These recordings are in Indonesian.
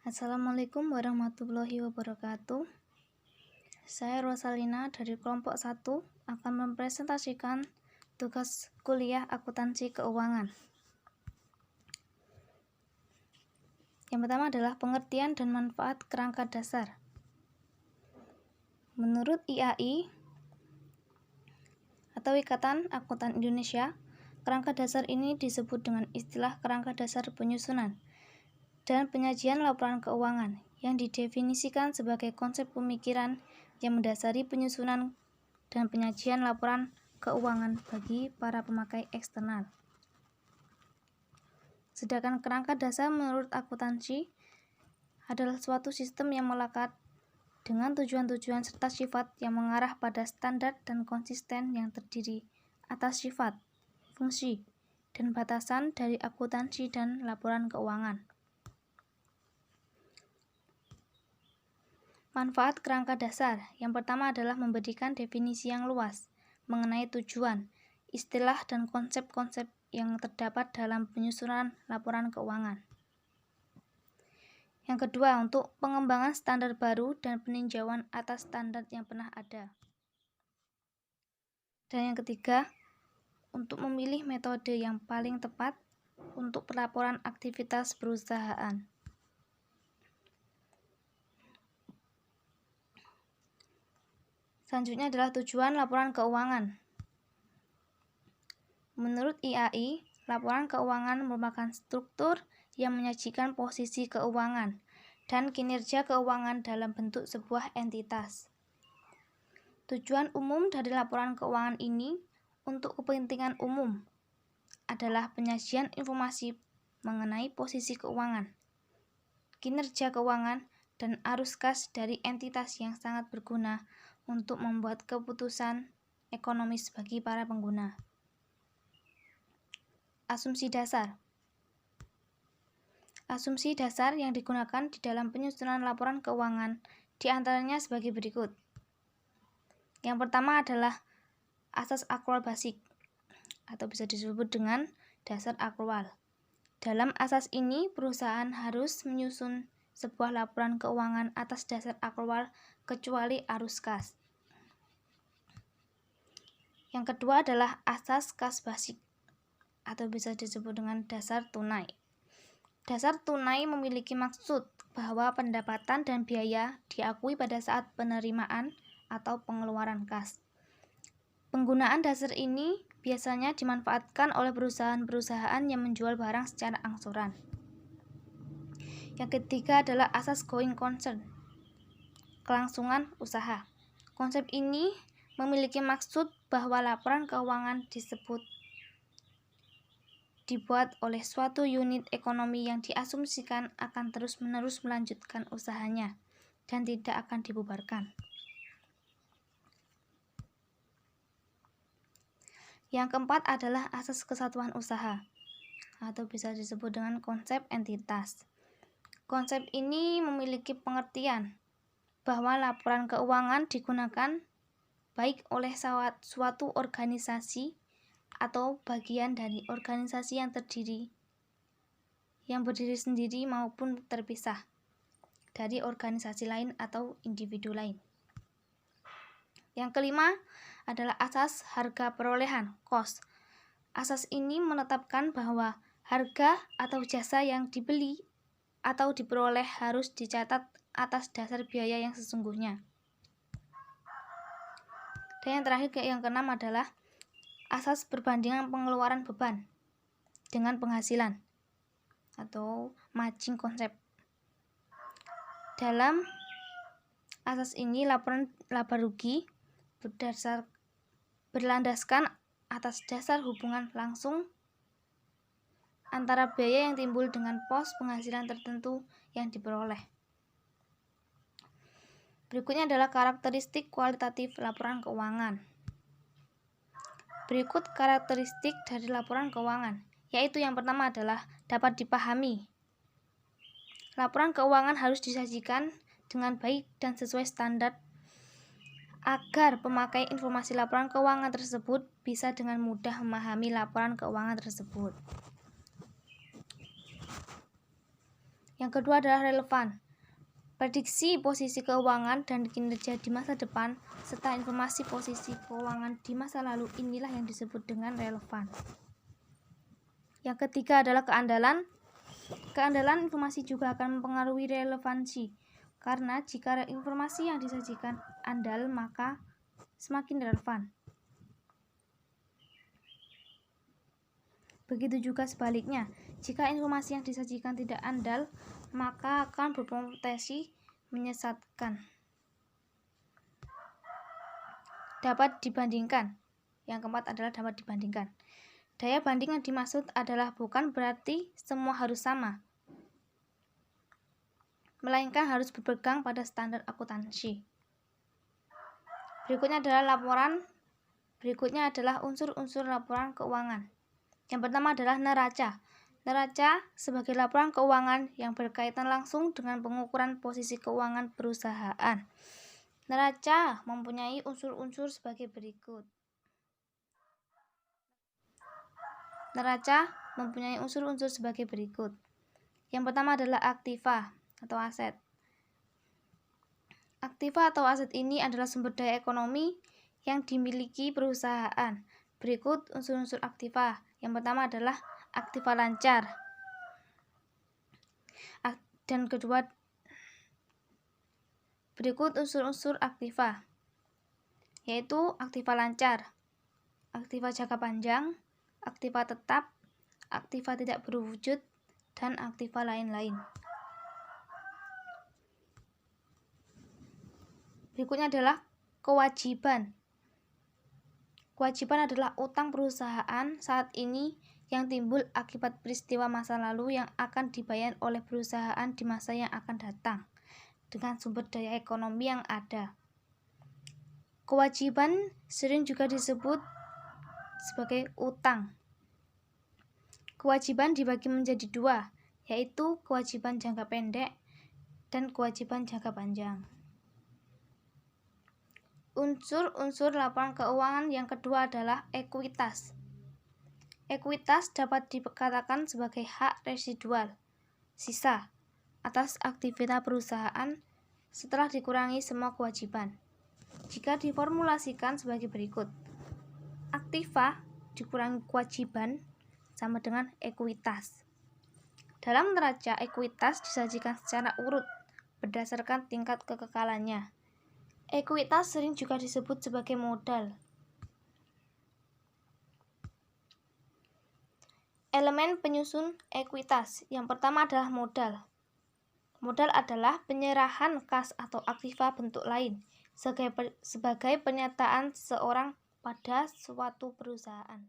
Assalamualaikum warahmatullahi wabarakatuh. Saya Rosalina dari kelompok 1 akan mempresentasikan tugas kuliah akuntansi keuangan. Yang pertama adalah pengertian dan manfaat kerangka dasar. Menurut IAI atau Ikatan Akuntan Indonesia, kerangka dasar ini disebut dengan istilah kerangka dasar penyusunan dan penyajian laporan keuangan yang didefinisikan sebagai konsep pemikiran yang mendasari penyusunan dan penyajian laporan keuangan bagi para pemakai eksternal. Sedangkan kerangka dasar menurut akuntansi adalah suatu sistem yang melekat dengan tujuan-tujuan serta sifat yang mengarah pada standar dan konsisten yang terdiri atas sifat, fungsi, dan batasan dari akuntansi dan laporan keuangan. Manfaat kerangka dasar yang pertama adalah memberikan definisi yang luas mengenai tujuan, istilah, dan konsep-konsep yang terdapat dalam penyusunan laporan keuangan. Yang kedua, untuk pengembangan standar baru dan peninjauan atas standar yang pernah ada. Dan yang ketiga, untuk memilih metode yang paling tepat untuk pelaporan aktivitas perusahaan. Selanjutnya adalah tujuan laporan keuangan. Menurut IAI, laporan keuangan merupakan struktur yang menyajikan posisi keuangan dan kinerja keuangan dalam bentuk sebuah entitas. Tujuan umum dari laporan keuangan ini untuk kepentingan umum adalah penyajian informasi mengenai posisi keuangan, kinerja keuangan, dan arus kas dari entitas yang sangat berguna untuk membuat keputusan ekonomis bagi para pengguna. Asumsi dasar. Asumsi dasar yang digunakan di dalam penyusunan laporan keuangan diantaranya sebagai berikut. Yang pertama adalah asas akrual basic atau bisa disebut dengan dasar akrual. Dalam asas ini, perusahaan harus menyusun sebuah laporan keuangan atas dasar akrual kecuali arus kas. Yang kedua adalah asas kas basic atau bisa disebut dengan dasar tunai. Dasar tunai memiliki maksud bahwa pendapatan dan biaya diakui pada saat penerimaan atau pengeluaran kas. Penggunaan dasar ini biasanya dimanfaatkan oleh perusahaan-perusahaan yang menjual barang secara angsuran. Yang ketiga adalah asas going concern, kelangsungan usaha. Konsep ini memiliki maksud bahwa laporan keuangan dibuat oleh suatu unit ekonomi yang diasumsikan akan terus-menerus melanjutkan usahanya dan tidak akan dibubarkan. Yang keempat adalah asas kesatuan usaha atau bisa disebut dengan konsep entitas. Konsep ini memiliki pengertian bahwa laporan keuangan digunakan baik oleh suatu organisasi atau bagian dari organisasi yang berdiri sendiri maupun terpisah dari organisasi lain atau individu lain. Yang kelima adalah asas harga perolehan, cost. Asas ini menetapkan bahwa harga atau jasa yang dibeli atau diperoleh harus dicatat atas dasar biaya yang sesungguhnya. Dan yang terakhir, yang keenam adalah asas perbandingan pengeluaran beban dengan penghasilan atau matching konsep. Dalam asas ini, laporan laba rugi berlandaskan atas dasar hubungan langsung antara biaya yang timbul dengan pos penghasilan tertentu yang diperoleh. Berikutnya adalah karakteristik kualitatif laporan keuangan. Berikut karakteristik dari laporan keuangan, yaitu yang pertama adalah dapat dipahami. Laporan keuangan harus disajikan dengan baik dan sesuai standar agar pemakai informasi laporan keuangan tersebut bisa dengan mudah memahami laporan keuangan tersebut. Yang kedua adalah relevan. Prediksi posisi keuangan dan kinerja di masa depan serta informasi posisi keuangan di masa lalu inilah yang disebut dengan relevan. Yang ketiga adalah keandalan. Keandalan informasi juga akan mempengaruhi relevansi, karena jika informasi yang disajikan andal maka semakin relevan. Begitu juga sebaliknya, jika informasi yang disajikan tidak andal, maka akan berpotensi menyesatkan. Dapat dibandingkan. Yang keempat adalah dapat dibandingkan. Daya banding yang dimaksud adalah bukan berarti semua harus sama, melainkan harus berpegang pada standar akuntansi. Berikutnya adalah unsur-unsur laporan keuangan. Yang pertama adalah neraca. Neraca sebagai laporan keuangan yang berkaitan langsung dengan pengukuran posisi keuangan perusahaan. Neraca mempunyai unsur-unsur sebagai berikut. Yang pertama adalah aktiva atau aset. Aktiva atau aset ini adalah sumber daya ekonomi yang dimiliki perusahaan. Berikut unsur-unsur aktiva. Yang pertama adalah aktiva lancar. Berikut unsur-unsur aktiva, yaitu aktiva lancar, aktiva jangka panjang, aktiva tetap, aktiva tidak berwujud, dan aktiva lain-lain. Berikutnya adalah kewajiban. Kewajiban adalah utang perusahaan saat ini yang timbul akibat peristiwa masa lalu yang akan dibayar oleh perusahaan di masa yang akan datang dengan sumber daya ekonomi yang ada. Kewajiban sering juga disebut sebagai utang. Kewajiban dibagi menjadi dua, yaitu kewajiban jangka pendek dan kewajiban jangka panjang. Unsur-unsur laporan keuangan yang kedua adalah ekuitas. Ekuitas dapat dikatakan sebagai hak residual, sisa, atas aktivitas perusahaan setelah dikurangi semua kewajiban. Jika diformulasikan sebagai berikut. Aktiva dikurangi kewajiban sama dengan ekuitas. Dalam neraca, ekuitas disajikan secara urut berdasarkan tingkat kekekalannya. Ekuitas sering juga disebut sebagai modal. Elemen penyusun ekuitas. Yang pertama adalah modal. Modal adalah penyerahan kas atau aktiva bentuk lain sebagai pernyataan seseorang pada suatu perusahaan.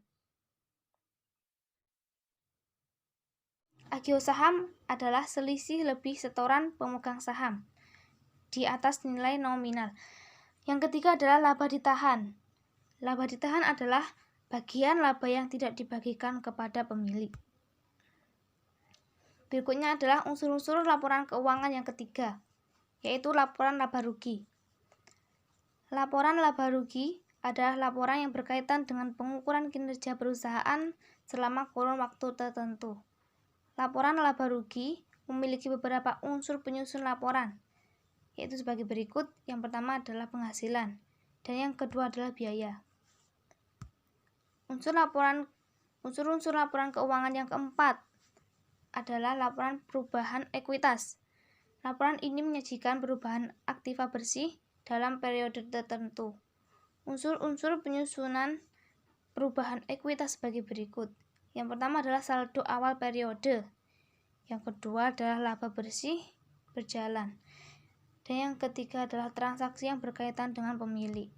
Agio saham adalah selisih lebih setoran pemegang saham di atas nilai nominal. Yang ketiga adalah laba ditahan. Laba ditahan adalah bagian laba yang tidak dibagikan kepada pemilik. Berikutnya adalah unsur-unsur laporan keuangan yang ketiga, yaitu laporan laba rugi. Laporan laba rugi adalah laporan yang berkaitan dengan pengukuran kinerja perusahaan selama kurun waktu tertentu. Laporan laba rugi memiliki beberapa unsur penyusun laporan, yaitu sebagai berikut. Yang pertama adalah penghasilan, dan yang kedua adalah biaya. Unsur-unsur laporan keuangan yang keempat adalah laporan perubahan ekuitas. Laporan ini menyajikan perubahan aktiva bersih dalam periode tertentu. Unsur-unsur penyusunan perubahan ekuitas sebagai berikut. Yang pertama adalah saldo awal periode. Yang kedua adalah laba bersih berjalan. Dan yang ketiga adalah transaksi yang berkaitan dengan pemilik.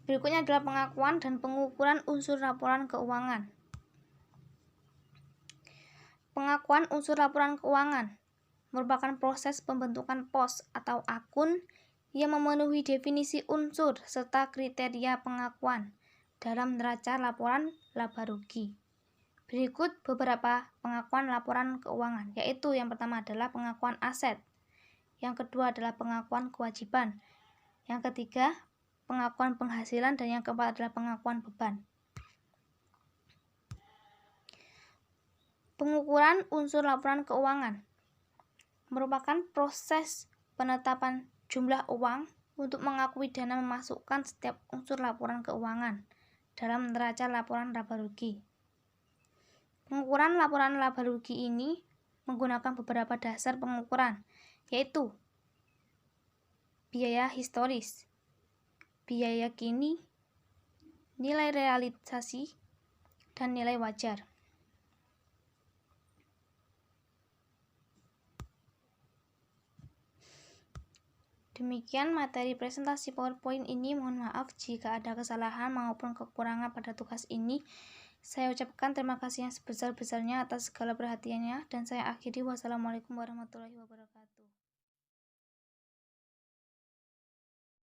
Berikutnya adalah pengakuan dan pengukuran unsur laporan keuangan. Pengakuan unsur laporan keuangan merupakan proses pembentukan pos atau akun yang memenuhi definisi unsur serta kriteria pengakuan dalam neraca laporan laba rugi. Berikut beberapa pengakuan laporan keuangan, yaitu yang pertama adalah pengakuan aset, yang kedua adalah pengakuan kewajiban, yang ketiga pengakuan penghasilan, dan yang keempat adalah pengakuan beban. Pengukuran unsur laporan keuangan merupakan proses penetapan jumlah uang untuk mengakui dana memasukkan setiap unsur laporan keuangan dalam neraca laporan laba rugi. Pengukuran laporan laba rugi ini menggunakan beberapa dasar pengukuran, yaitu biaya historis, biaya kini, nilai realisasi, dan nilai wajar. Demikian materi presentasi PowerPoint ini. Mohon maaf jika ada kesalahan maupun kekurangan pada tugas ini. Saya ucapkan terima kasih yang sebesar-besarnya atas segala perhatiannya, dan saya akhiri. Wassalamualaikum warahmatullahi wabarakatuh.